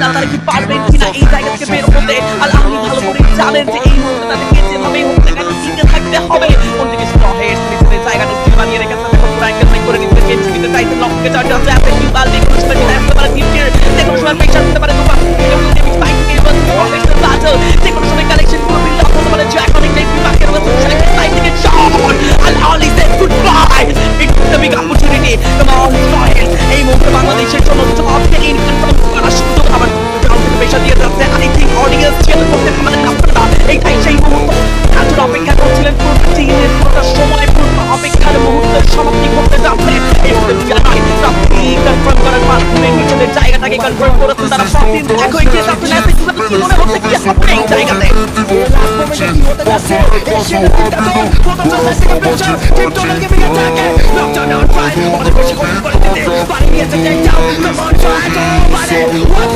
না তারা কি পারবেন কিনা এই জায়গা থেকে বের হতে। আর আপনি ভালো করে জানেন যে এই মুহূর্তে তাদেরকে যেভাবেই হোক না কেন টিকে থাকতে হবে। অন্যদিকে স্টহের নিজেদের জায়গাটা স্থির বানিয়ে রেখেছে, দেখুন ট্রায়াঙ্গেল মেক করে নিতে গেঞ্জি নিতে চাইছেন, লক্ষ্যকে চার্জ আছে আপনি কি বাল দিয়ে কোনো সময় যেটা আসতে পারে টিপের, যে কোনো সময় প্রেশার দিতে পারে দুপাশ থেকে স্পাইক থেকে এবং প্রফেশনাল ব্যাটল, যে কোনো সময় কালেকশন পুরো বিল্ড আপ হতে পারে জ্যাকনিক টেক বিভাগের মতো সাইড থেকে shot and all is said goodbye. It's the big opportunity. Come on, Stahel. এই মুহূর্তে বাংলাদেশের জন্য টপকে ইন কনফার্ম করার সুযোগ আবার গ্রাউন্ড থেকে প্রেশার দিয়ে যাচ্ছে। আই থিঙ্ক অডিয়েন্স চেয়ার করতে পারেন আপনারা। এইটাই সেই মুহূর্ত এত অপেক্ষা করছিলেন পুরো টিমের পুরোটা সময়, পুরো অপেক্ষার মুহূর্তের সমাপ্তি ঘটতে যাচ্ছে। এই মুহূর্তে জানাই প্রাপ্তি কনফার্ম করার মাধ্যমে নিজেদের জায়গাটাকে কনফার্ম করেছে তারা। প্রাপ্তি একই যে তাদের ম্যাচে কি মনে হচ্ছে কি হবে এই জায়গাতে What